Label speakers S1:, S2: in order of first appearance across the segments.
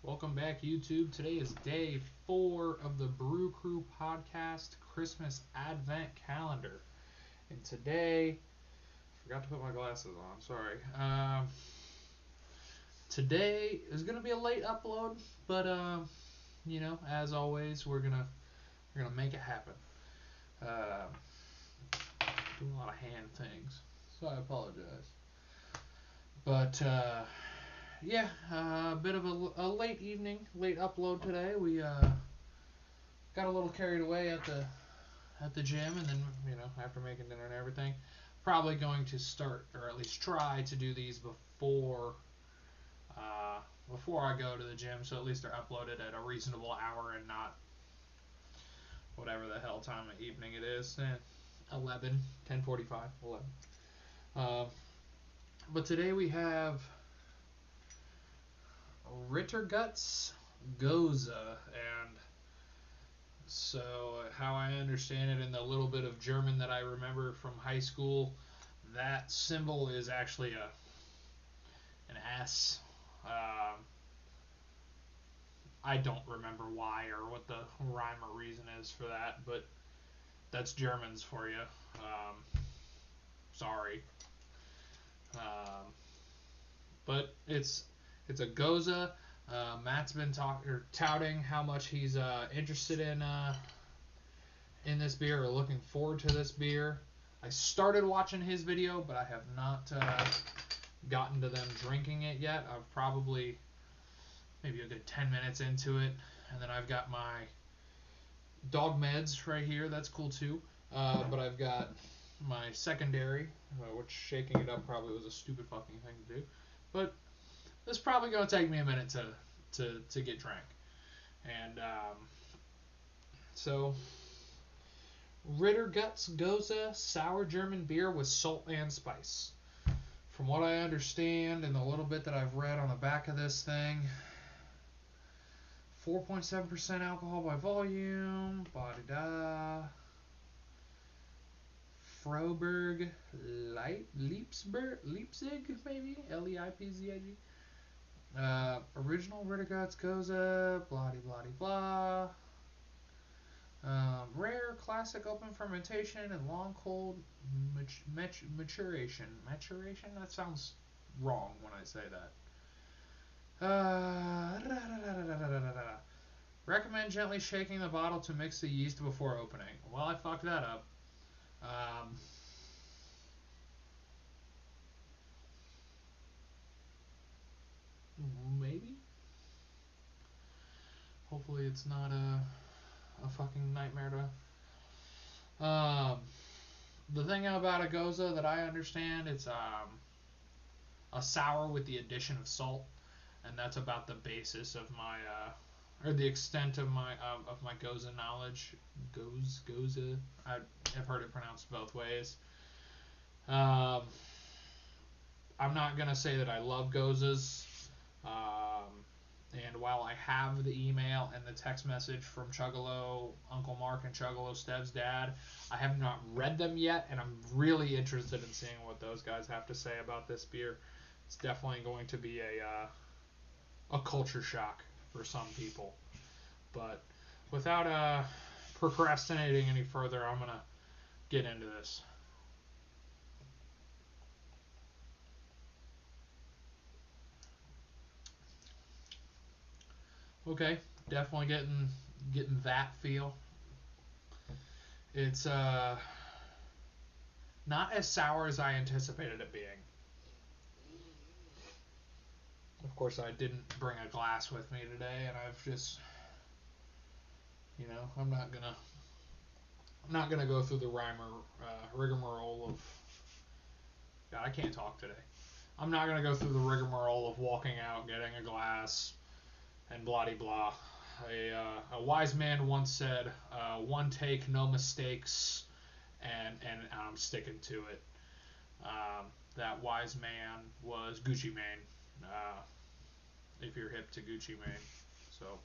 S1: Welcome back, YouTube. Today is day 4 of the Brew Crew podcast Christmas Advent Calendar. And today, I forgot to put my glasses on, sorry. Today is going to be a late upload, but, as always, we're gonna make it happen. Doing a lot of hand things, so I apologize. But, a bit of a late evening, late upload today. We got a little carried away at the gym, and then after making dinner and everything, probably going to start or at least try to do these before I go to the gym, so at least they're uploaded at a reasonable hour and not whatever the hell time of evening it is. 10:45, 11. But today we have Ritterguts Gose, and so how I understand it in the little bit of German that I remember from high school, that symbol is actually an S. I don't remember why or what the rhyme or reason is for that, but that's Germans for you. Sorry. But it's a Gose. Matt's been touting how much he's interested in this beer or looking forward to this beer. I started watching his video, but I have not gotten to them drinking it yet. I've probably maybe a good 10 minutes into it, and then I've got my dog meds right here. That's cool too. But I've got my secondary, which shaking it up probably was a stupid fucking thing to do. But this is probably going to take me a minute to get drank. And so, Ritterguts Gose sour German beer with salt and spice. From what I understand and the little bit that I've read on the back of this thing, 4.7% alcohol by volume, Bada Froberg Leipzig, maybe? Leipzig. Original Ritterguts Gose, blah blah blah. Rare classic open fermentation and long cold maturation. Maturation? That sounds wrong when I say that. Recommend gently shaking the bottle to mix the yeast before opening. Well, I fucked that up. Maybe. Hopefully it's not a fucking nightmare to. The thing about a Gose that I understand, it's a sour with the addition of salt, and that's about the basis of my or the extent of my Gose knowledge. Gose. I've heard it pronounced both ways. I'm not gonna say that I love Goses. And while I have the email and the text message from Chuggalo, Uncle Mark, and Chuggalo STEV's dad, I have not read them yet, and I'm really interested in seeing what those guys have to say about this beer. It's definitely going to be a culture shock for some people. But without procrastinating any further, I'm going to get into this. Okay, definitely getting that feel. It's not as sour as I anticipated it being. Of course, I didn't bring a glass with me today, and I've just, I'm not gonna go through the rigmarole of. God, I can't talk today. I'm not gonna go through the rigmarole of walking out, getting a glass, and blah de blah. A wise man once said, "One take, no mistakes," and I'm sticking to it. That wise man was Gucci Mane. If you're hip to Gucci Mane, so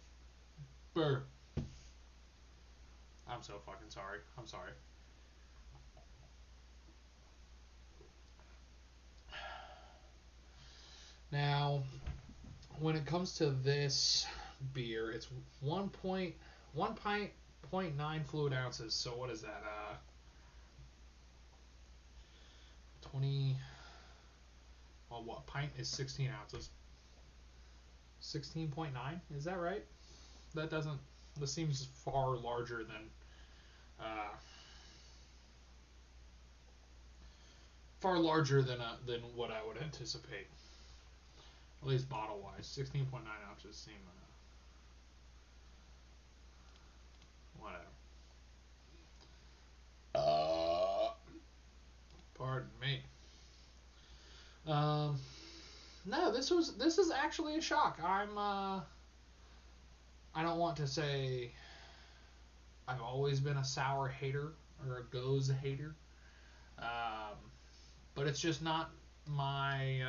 S1: burr. I'm so fucking sorry. I'm sorry. Now, when it comes to this beer, it's 1 pint, 0.9 fluid ounces. So what is that? 20. Well, what pint is 16 ounces? 16.9. Is that right? That doesn't. This seems far larger than. Far larger than what I would anticipate. At least bottle wise. 16.9 ounces seem. Whatever. Pardon me. No, this is actually a shock. I don't want to say I've always been a sour hater or a Gose hater. But it's just not my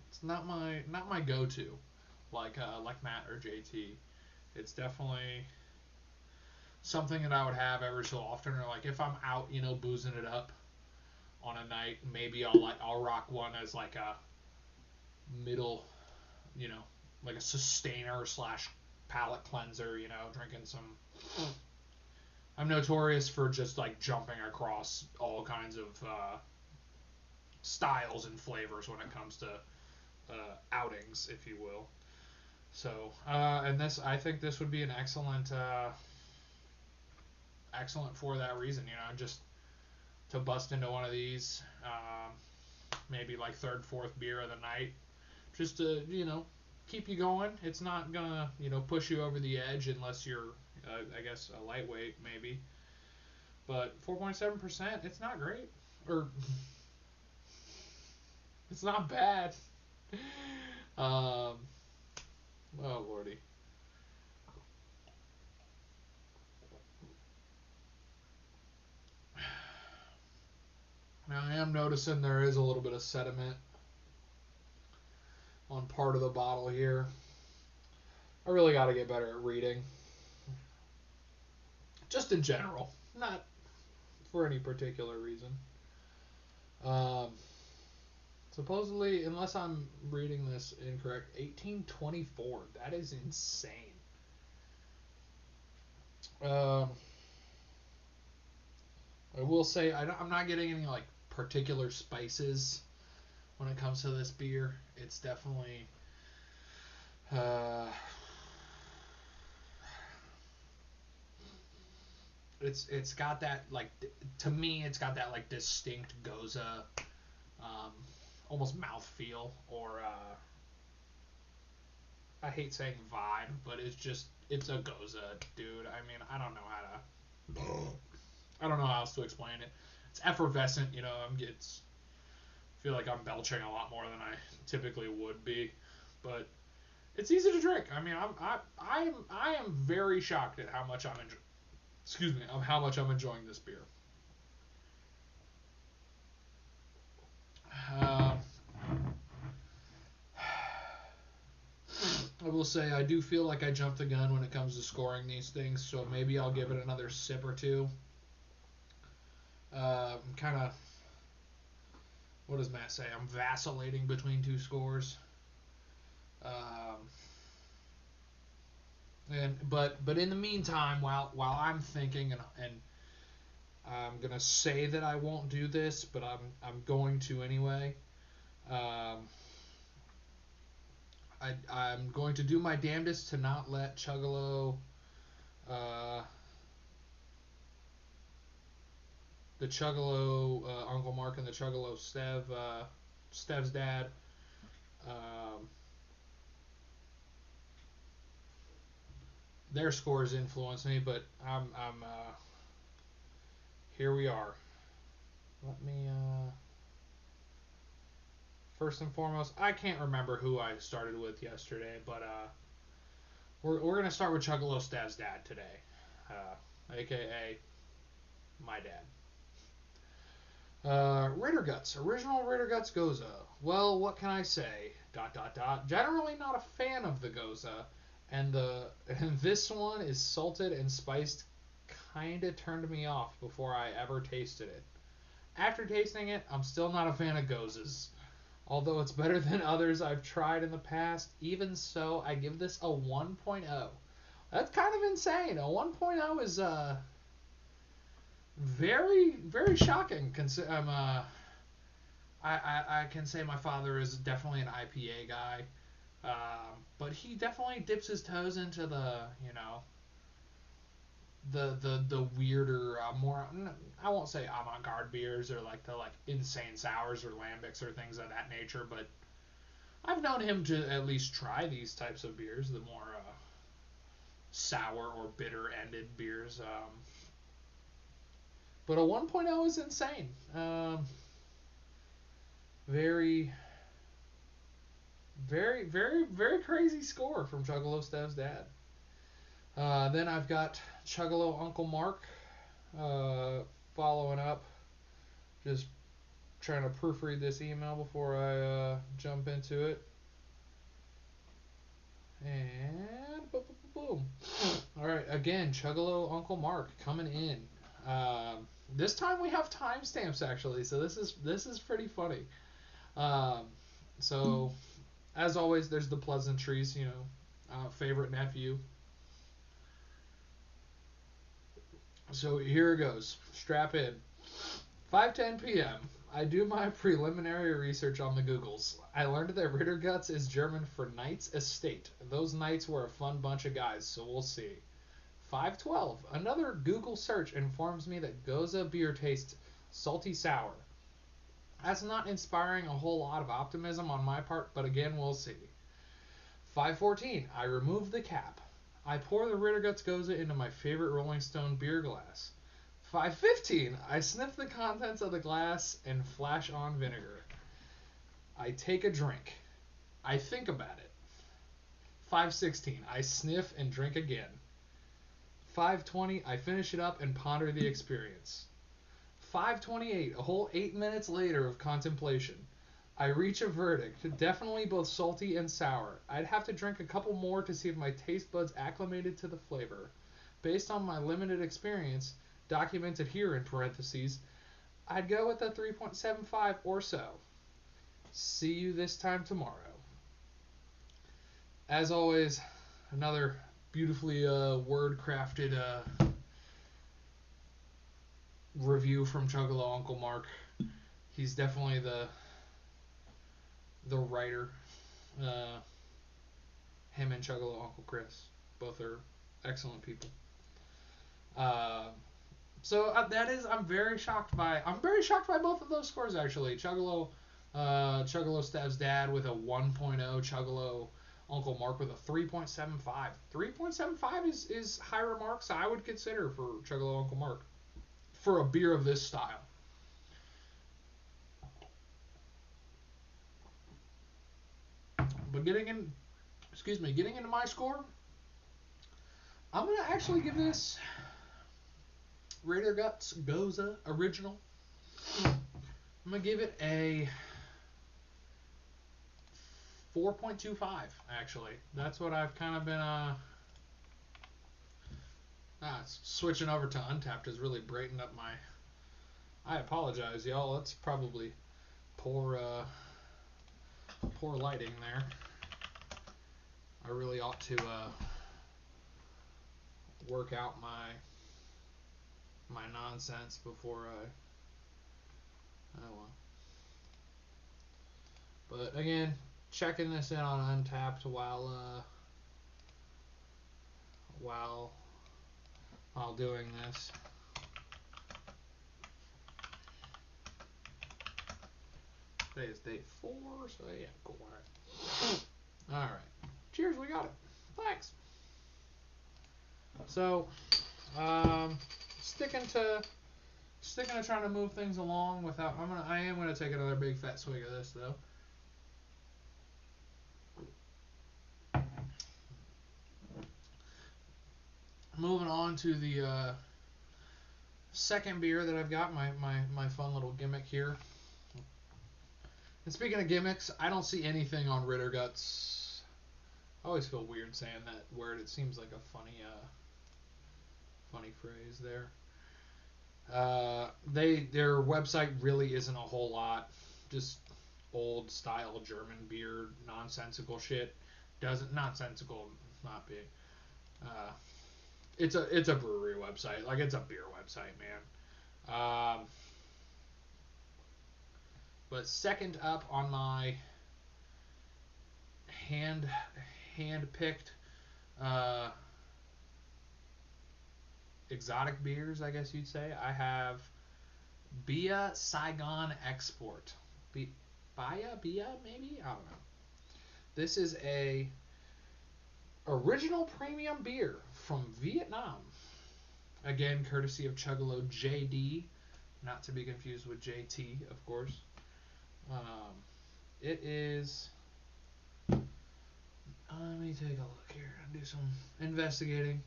S1: it's not my go-to like Matt or JT. It's definitely something that I would have every so often, or like if I'm out, boozing it up on a night, maybe I'll rock one as like a middle, you know, like a sustainer slash palate cleanser, drinking some. I'm notorious for just like jumping across all kinds of styles and flavors when it comes to outings, if you will. So, and I think this would be an excellent for that reason. Just to bust into one of these, maybe like third, fourth beer of the night, just to keep you going. It's not gonna push you over the edge unless you're I guess a lightweight maybe. But 4.7%, it's not great, or it's not bad. Oh lordy. Now I am noticing there is a little bit of sediment on part of the bottle here. I really got to get better at reading. Just in general, not for any particular reason. Supposedly, unless I'm reading this incorrect, 1824. That is insane. I will say I'm not getting any like particular spices when it comes to this beer. It's definitely it's got that like, to me it's got that like distinct Gose almost mouthfeel, or I hate saying vibe, but it's a Gose, dude. I mean, I don't know how else to explain it. It's effervescent, I feel like I'm belching a lot more than I typically would be, but it's easy to drink. I mean, I am very shocked at how much I'm enjoying this beer. I will say I do feel like I jumped the gun when it comes to scoring these things, so maybe I'll give it another sip or two. Kind of, what does Matt say? I'm vacillating between two scores. But in the meantime, while I'm thinking, and I'm gonna say that I won't do this, but I'm going to anyway. I'm going to do my damnedest to not let Chuggalo, the Chuggalo Uncle Mark and the Chuggalo Stev's dad, their scores influence me, but I'm here we are. Let me first and foremost, I can't remember who I started with yesterday, but we're gonna start with Chuggalo Stev's dad today, aka my dad. Ritterguts, original Ritterguts Gose. Well, what can I say? ... Generally not a fan of the Gose, and this one is salted and spiced. Kinda turned me off before I ever tasted it. After tasting it, I'm still not a fan of Goses. Although it's better than others I've tried in the past, even so, I give this a 1.0. That's kind of insane. A 1.0 is very, very shocking. I can say my father is definitely an IPA guy, but he definitely dips his toes into the weirder, more, I won't say avant-garde beers or like the like insane sours or lambics or things of that nature, but I've known him to at least try these types of beers, the more sour or bitter-ended beers. But a 1.0 is insane. Very, very, very, very crazy score from Juggalo STEV's dad. Then I've got Juggalo Uncle Mark following up. Just trying to proofread this email before I jump into it. And boom. All right, again, Juggalo Uncle Mark coming in. This time we have timestamps actually, so this is pretty funny. So as always, there's the pleasantries, favorite nephew. So here it goes. Strap in. 5:10 p.m. I do my preliminary research on the Googles. I learned that Ritterguts is German for Knight's Estate. Those knights were a fun bunch of guys, so we'll see. 5:12. Another Google search informs me that Gose beer tastes salty sour. That's not inspiring a whole lot of optimism on my part, but again, we'll see. 5:14. I remove the cap. I pour the Ritterguts Gose into my favorite Rolling Stone beer glass. 5:15. I sniff the contents of the glass and flash on vinegar. I take a drink. I think about it. 5:16. I sniff and drink again. 5:20. I finish it up and ponder the experience. 5:28. A whole 8 minutes later of contemplation. I reach a verdict. Definitely both salty and sour. I'd have to drink a couple more to see if my taste buds acclimated to the flavor. Based on my limited experience, documented here in parentheses, I'd go with a 3.75 or so. See you this time tomorrow. As always, another beautifully word-crafted review from Juggalo Uncle Mark. He's definitely the writer. Him and Juggalo Uncle Chris, both are excellent people. So I'm very shocked by both of those scores actually. Juggalo STEV's dad with a 1.0, Juggalo Uncle Mark with a 3.75. 3.75 is high remarks I would consider for Juggalo Uncle Mark for a beer of this style. But getting into my score, I'm gonna actually give this Ritterguts Gose original. I'm gonna give it a 4.25. Actually, that's what I've kind of been switching over to Untapped has really brightened up my. I apologize, y'all. That's probably poor lighting there. I really ought to work out my nonsense before oh well. But again, checking this in on Untapped while doing this. Today is day 4, so yeah, cool. All right. Cheers, we got it. Thanks. So, sticking to trying to move things along without. I am gonna take another big fat swig of this though. Moving on to the second beer that I've got, my fun little gimmick here. And speaking of gimmicks, I don't see anything on Ritterguts. I always feel weird saying that word. It seems like a funny phrase there. Their website really isn't a whole lot. Just old style German beer nonsensical shit. Doesn't nonsensical not being. Uh, it's a brewery website. Like, it's a beer website, man. But second up on my hand picked uh, exotic beers, I guess you'd say, I have Bia Saigon Export. Bia, maybe? I don't know. This is a original premium beer from Vietnam. Again, courtesy of Chuggalo JD, not to be confused with JT, of course. It is. Let me take a look here and do some investigating.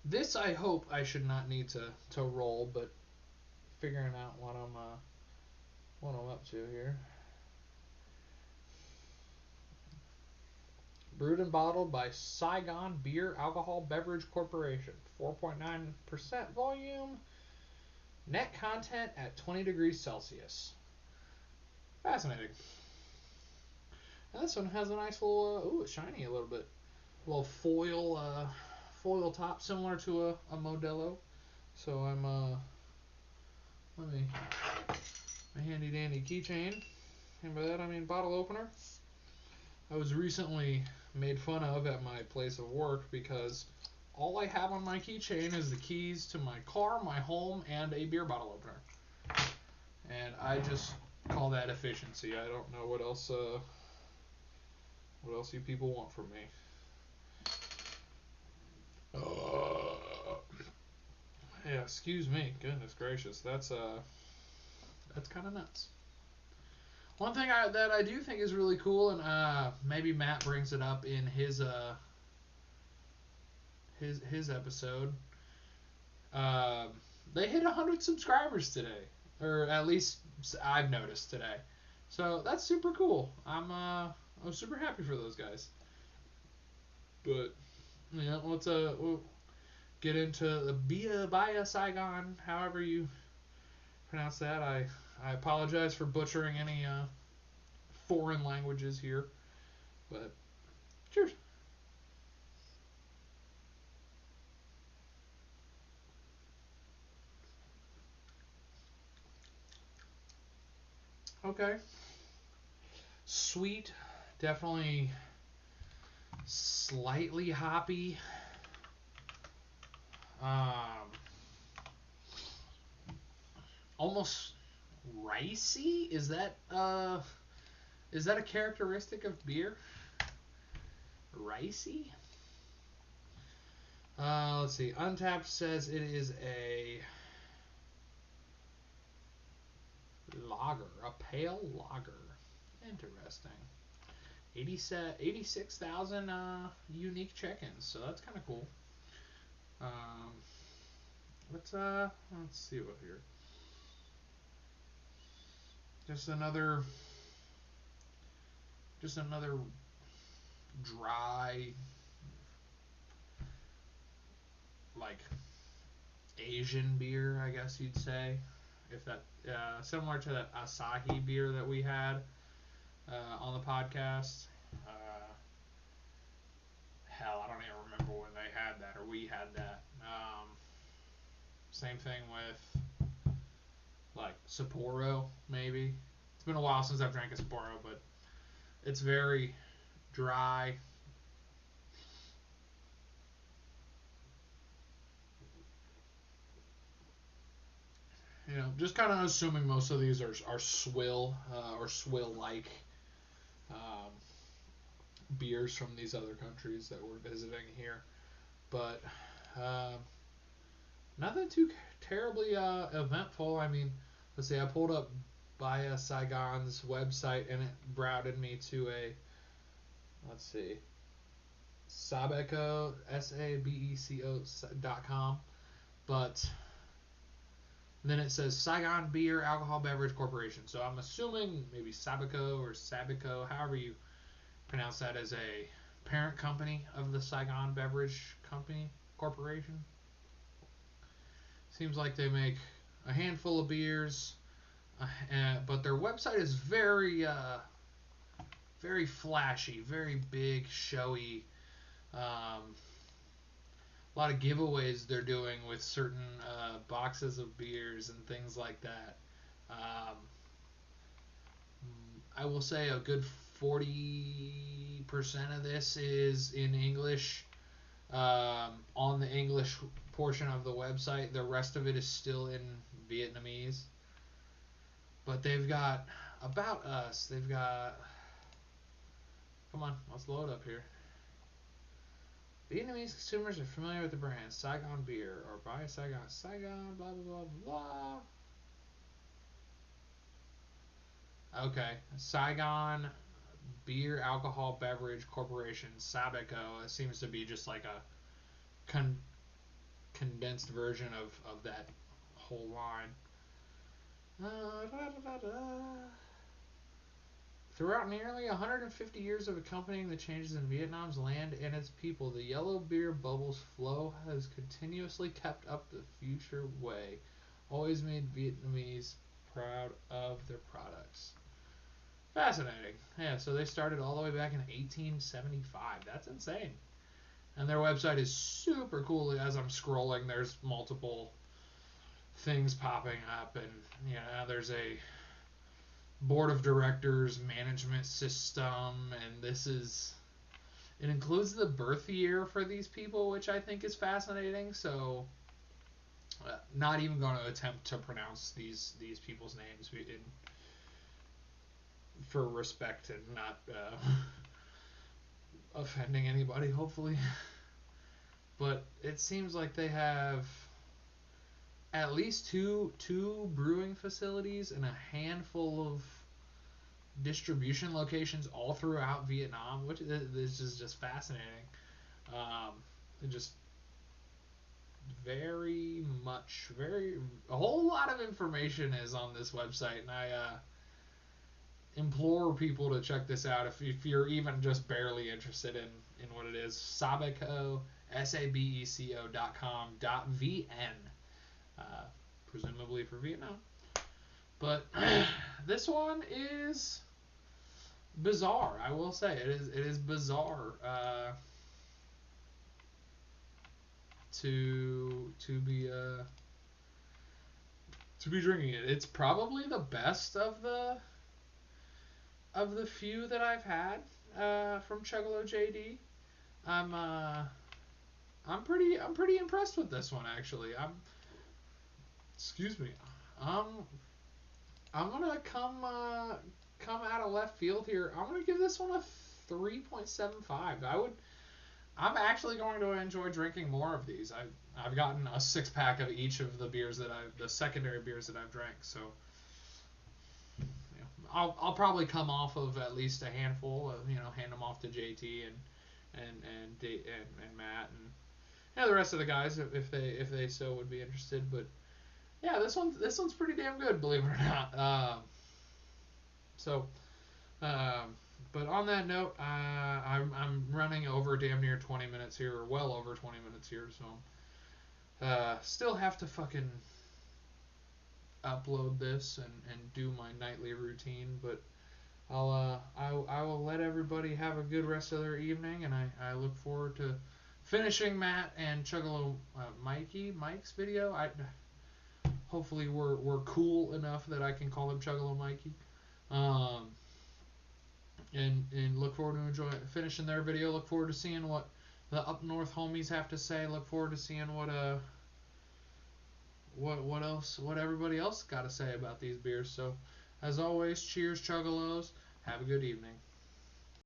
S1: This I hope I should not need to roll, but figuring out what I'm up to here. Brewed and bottled by Saigon Beer Alcohol Beverage Corporation. 4.9% volume. Net content at 20 degrees Celsius. Fascinating. And this one has a nice little, ooh, it's shiny a little bit. A little foil top, similar to a Modelo. So I'm, let me, my handy dandy keychain. And by that I mean bottle opener. I was recently made fun of at my place of work because all I have on my keychain is the keys to my car, my home, and a beer bottle opener. And I just call that efficiency. I don't know what else you people want from me. Yeah, excuse me. Goodness gracious, that's kind of nuts. One thing that I do think is really cool, and maybe Matt brings it up in his episode. They hit 100 subscribers today, or at least I've noticed today. So that's super cool. I'm super happy for those guys. But yeah, we'll get into the Bia Saigon, however you pronounce that. I apologize for butchering any foreign languages here, but cheers. Okay. Sweet, definitely slightly hoppy. Almost ricey. Is that a characteristic of beer? Ricey. Let's see. Untapped says it is a lager, a pale lager. Interesting. 86,000 unique check-ins, so that's kind of cool. Let's see what here. Just another dry, like Asian beer, I guess you'd say. If that similar to that Asahi beer that we had on the podcast. Hell, I don't even remember when they had that or we had that. Same thing with like Sapporo, maybe. It's been a while since I've drank a Sapporo, but it's very dry. You know, just kind of assuming most of these are swill or swill-like beers from these other countries that we're visiting here. But nothing too terribly eventful. I mean, let's see, I pulled up Bia Saigon's website and it routed me to let's see, Sabeco, SABECO.com. But then it says Saigon Beer Alcohol Beverage Corporation. So I'm assuming maybe Sabeco or Sabeco, however you pronounce that, as a parent company of the Saigon Beverage Company Corporation. Seems like they make a handful of beers, but their website is very very flashy, very big, showy. A lot of giveaways they're doing with certain boxes of beers and things like that. Um, I will say a good 40% of this is in English, on the English portion of the website. The rest of it is still in Vietnamese. But they've got About Us. They've got. Come on, let's load up here. Vietnamese consumers are familiar with the brand Saigon Beer or buy Saigon, blah, blah, blah, blah. Okay. Saigon Beer Alcohol Beverage Corporation, Sabeco. It seems to be just like a condensed version of that whole line. Throughout nearly 150 years of accompanying the changes in Vietnam's land and its people, the yellow beer bubble's flow has continuously kept up the future way, always made Vietnamese proud of their products. Fascinating. Yeah, so they started all the way back in 1875. That's insane. And their website is super cool. As I'm scrolling, there's multiple things popping up, and there's a board of directors management system, and it includes the birth year for these people, which I think is fascinating. So not even going to attempt to pronounce these people's names for respect and not offending anybody, hopefully. But it seems like they have at least two brewing facilities and a handful of distribution locations all throughout Vietnam, which is just fascinating. Just very much, a whole lot of information is on this website, and I implore people to check this out if you're even just barely interested in what it is. Sabeco, sabeco.com.vn, presumably for Vietnam. But this one is bizarre. I will say it is bizarre to be drinking it. It's probably the best of the few that I've had from Chugalo JD. I'm pretty impressed with this one, actually. Excuse me. I'm gonna come out of left field here. I'm gonna give this one a 3.75. I'm actually going to enjoy drinking more of these. I've gotten a 6-pack of each of the secondary beers that I've drank. So I'll probably come off of at least a handful of, hand them off to JT and Matt and the rest of the guys if they so would be interested. But yeah, this one's pretty damn good, believe it or not. But on that note, I'm running over damn near 20 minutes here, or well over 20 minutes here, so still have to fucking upload this and do my nightly routine. But I will let everybody have a good rest of their evening, and I look forward to finishing Matt and Chugalo Mike's video. Hopefully we're cool enough that I can call him Chugalo Mikey. And look forward to finishing their video. Look forward to seeing what the up north homies have to say. Look forward to seeing what everybody else got to say about these beers. So, as always, cheers, Chuggalos. Have a good evening.